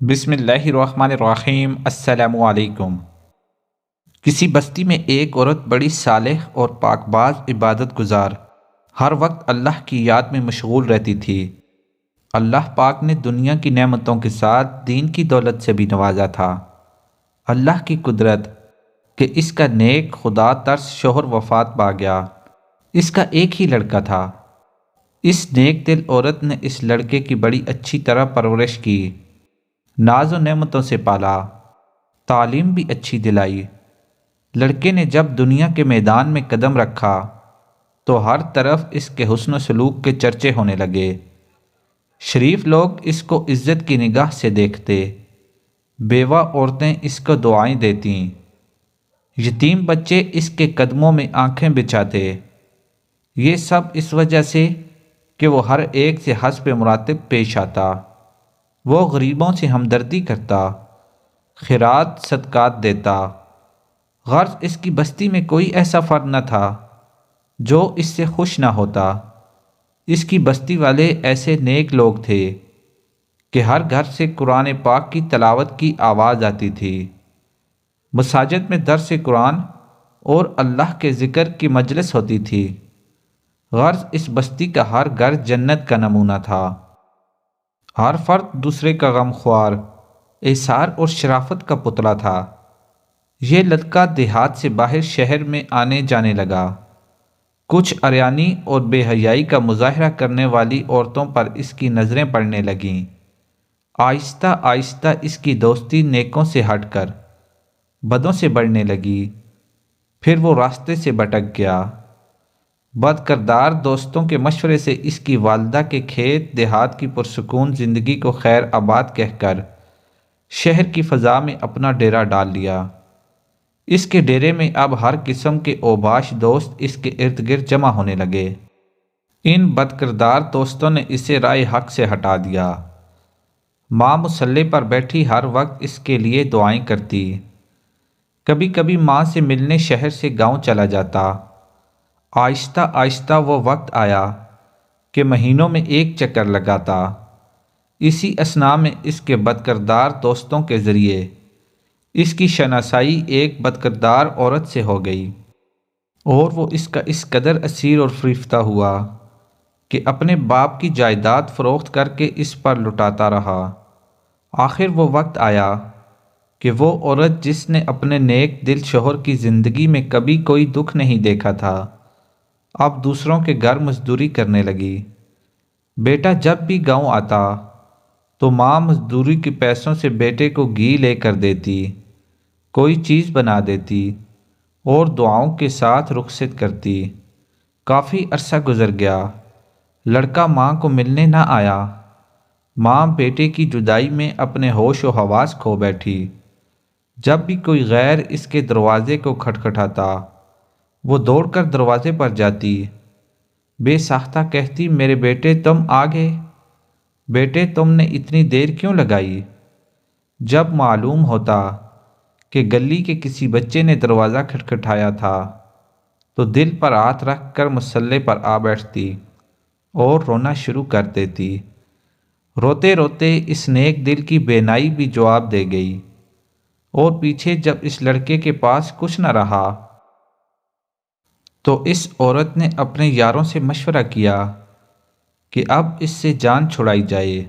بسم اللہ الرحمن الرحیم۔ السلام علیکم۔ کسی بستی میں ایک عورت بڑی صالح اور پاک باز عبادت گزار ہر وقت اللہ کی یاد میں مشغول رہتی تھی۔ اللہ پاک نے دنیا کی نعمتوں کے ساتھ دین کی دولت سے بھی نوازا تھا۔ اللہ کی قدرت کہ اس کا نیک خدا ترس شوہر وفات پا گیا۔ اس کا ایک ہی لڑکا تھا۔ اس نیک دل عورت نے اس لڑکے کی بڑی اچھی طرح پرورش کی، ناز و نعمتوں سے پالا، تعلیم بھی اچھی دلائی۔ لڑکے نے جب دنیا کے میدان میں قدم رکھا تو ہر طرف اس کے حسن و سلوک کے چرچے ہونے لگے۔ شریف لوگ اس کو عزت کی نگاہ سے دیکھتے، بیوہ عورتیں اس کو دعائیں دیتیں، یتیم بچے اس کے قدموں میں آنکھیں بچھاتے۔ یہ سب اس وجہ سے کہ وہ ہر ایک سے حسب مراتب پیش آتا۔ وہ غریبوں سے ہمدردی کرتا، خیرات صدقات دیتا۔ غرض اس کی بستی میں کوئی ایسا فرد نہ تھا جو اس سے خوش نہ ہوتا۔ اس کی بستی والے ایسے نیک لوگ تھے کہ ہر گھر سے قرآن پاک کی تلاوت کی آواز آتی تھی۔ مساجد میں درس قرآن اور اللہ کے ذکر کی مجلس ہوتی تھی۔ غرض اس بستی کا ہر گھر جنت کا نمونہ تھا۔ ہر فرد دوسرے کا غم خوار، ایثار اور شرافت کا پتلا تھا۔ یہ لڑکا دیہات سے باہر شہر میں آنے جانے لگا۔ کچھ عریانی اور بے حیائی کا مظاہرہ کرنے والی عورتوں پر اس کی نظریں پڑنے لگیں۔ آہستہ آہستہ اس کی دوستی نیکوں سے ہٹ کر بدوں سے بڑھنے لگی۔ پھر وہ راستے سے بھٹک گیا۔ بد کردار دوستوں کے مشورے سے اس کی والدہ کے کھیت دیہات کی پرسکون زندگی کو خیر آباد کہہ کر شہر کی فضا میں اپنا ڈیرا ڈال لیا۔ اس کے ڈیرے میں اب ہر قسم کے اوباش دوست اس کے ارد گرد جمع ہونے لگے۔ ان بد کردار دوستوں نے اسے رائے حق سے ہٹا دیا۔ ماں مصلی پر بیٹھی ہر وقت اس کے لیے دعائیں کرتی۔ کبھی کبھی ماں سے ملنے شہر سے گاؤں چلا جاتا۔ آہستہ آہستہ وہ وقت آیا کہ مہینوں میں ایک چکر لگاتا۔ اسی اثناء میں اس کے بدکردار دوستوں کے ذریعے اس کی شناسائی ایک بدکردار عورت سے ہو گئی، اور وہ اس کا اس قدر اسیر اور فریفتہ ہوا کہ اپنے باپ کی جائیداد فروخت کر کے اس پر لٹاتا رہا۔ آخر وہ وقت آیا کہ وہ عورت جس نے اپنے نیک دل شوہر کی زندگی میں کبھی کوئی دکھ نہیں دیکھا تھا، اب دوسروں کے گھر مزدوری کرنے لگی۔ بیٹا جب بھی گاؤں آتا تو ماں مزدوری کے پیسوں سے بیٹے کو گھی لے کر دیتی، کوئی چیز بنا دیتی اور دعاؤں کے ساتھ رخصت کرتی۔ کافی عرصہ گزر گیا، لڑکا ماں کو ملنے نہ آیا۔ ماں بیٹے کی جدائی میں اپنے ہوش و حواس کھو بیٹھی۔ جب بھی کوئی غیر اس کے دروازے کو کھٹکھٹاتا، وہ دوڑ کر دروازے پر جاتی، بے ساختہ کہتی، میرے بیٹے تم آ گئے۔ بیٹے تم نے اتنی دیر کیوں لگائی؟ جب معلوم ہوتا کہ گلی کے کسی بچے نے دروازہ کھٹکھٹایا تھا تو دل پر ہاتھ رکھ کر مصلی پر آ بیٹھتی اور رونا شروع کر دیتی۔ روتے روتے اس نیک دل کی بینائی بھی جواب دے گئی، اور پیچھے جب اس لڑکے کے پاس کچھ نہ رہا تو اس عورت نے اپنے یاروں سے مشورہ کیا کہ اب اس سے جان چھڑائی جائے۔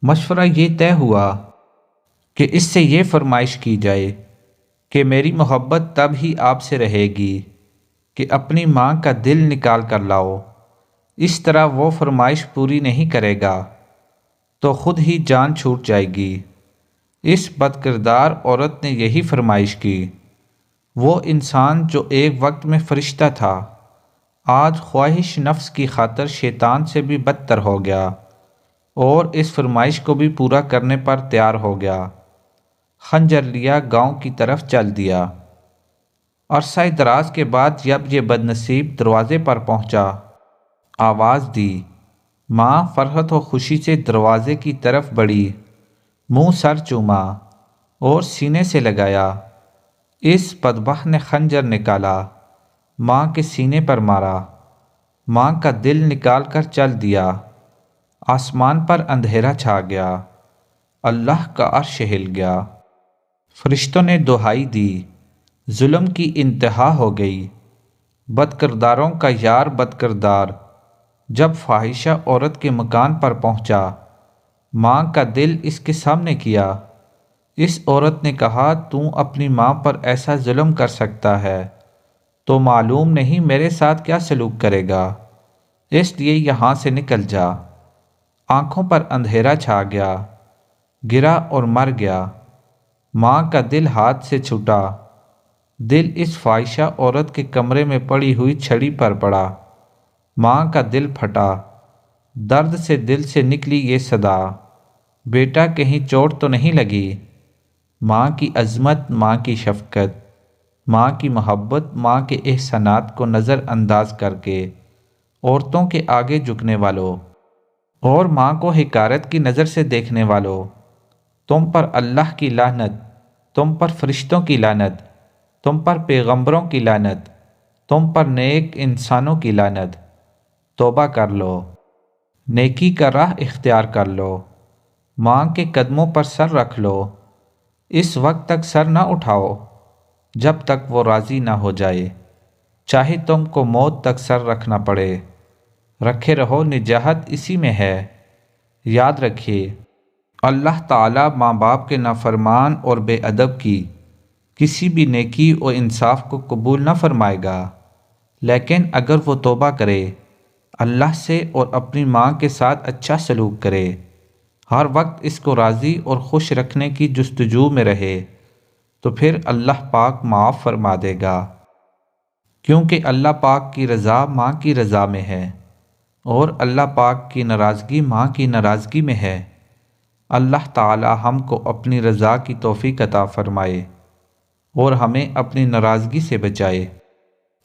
مشورہ یہ طے ہوا کہ اس سے یہ فرمائش کی جائے کہ میری محبت تب ہی آپ سے رہے گی کہ اپنی ماں کا دل نکال کر لاؤ۔ اس طرح وہ فرمائش پوری نہیں کرے گا تو خود ہی جان چھوٹ جائے گی۔ اس بد کردار عورت نے یہی فرمائش کی۔ وہ انسان جو ایک وقت میں فرشتہ تھا، آج خواہش نفس کی خاطر شیطان سے بھی بدتر ہو گیا، اور اس فرمائش کو بھی پورا کرنے پر تیار ہو گیا۔ خنجر لیا گاؤں کی طرف چل دیا۔ عرصہ دراز کے بعد جب یہ بد نصیب دروازے پر پہنچا، آواز دی۔ ماں فرحت و خوشی سے دروازے کی طرف بڑھی، منہ سر چوما اور سینے سے لگایا۔ اس بدبخت نے خنجر نکالا، ماں کے سینے پر مارا، ماں کا دل نکال کر چل دیا۔ آسمان پر اندھیرا چھا گیا۔ اللہ کا عرش ہل گیا۔ فرشتوں نے دہائی دی، ظلم کی انتہا ہو گئی۔ بد کرداروں کا یار بد کردار جب فاحشہ عورت کے مکان پر پہنچا، ماں کا دل اس کے سامنے کیا۔ اس عورت نے کہا، تو اپنی ماں پر ایسا ظلم کر سکتا ہے تو معلوم نہیں میرے ساتھ کیا سلوک کرے گا، اس لیے یہاں سے نکل جا۔ آنکھوں پر اندھیرا چھا گیا، گرا اور مر گیا۔ ماں کا دل ہاتھ سے چھوٹا، دل اس فاحشہ عورت کے کمرے میں پڑی ہوئی چھڑی پر پڑا۔ ماں کا دل پھٹا، درد سے دل سے نکلی یہ صدا، بیٹا کہیں چوٹ تو نہیں لگی؟ ماں کی عظمت، ماں کی شفقت، ماں کی محبت، ماں کے احسانات کو نظر انداز کر کے عورتوں کے آگے جھکنے والوں اور ماں کو حقارت کی نظر سے دیکھنے والوں، تم پر اللہ کی لعنت، تم پر فرشتوں کی لعنت، تم پر پیغمبروں کی لعنت، تم پر نیک انسانوں کی لعنت۔ توبہ کر لو، نیکی کا راہ اختیار کر لو، ماں کے قدموں پر سر رکھ لو۔ اس وقت تک سر نہ اٹھاؤ جب تک وہ راضی نہ ہو جائے، چاہے تم کو موت تک سر رکھنا پڑے۔ رکھے رہو، نجات اسی میں ہے۔ یاد رکھیے، اللہ تعالیٰ ماں باپ کے نافرمان اور بے ادب کی کسی بھی نیکی و انصاف کو قبول نہ فرمائے گا، لیکن اگر وہ توبہ کرے، اللہ سے اور اپنی ماں کے ساتھ اچھا سلوک کرے، ہر وقت اس کو راضی اور خوش رکھنے کی جستجو میں رہے، تو پھر اللہ پاک معاف فرما دے گا، کیونکہ اللہ پاک کی رضا ماں کی رضا میں ہے اور اللہ پاک کی ناراضگی ماں کی ناراضگی میں ہے۔ اللہ تعالی ہم کو اپنی رضا کی توفیق عطا فرمائے اور ہمیں اپنی ناراضگی سے بچائے،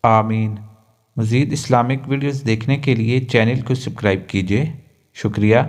آمین۔ مزید اسلامک ویڈیوز دیکھنے کے لیے چینل کو سبسکرائب کیجیے۔ شکریہ۔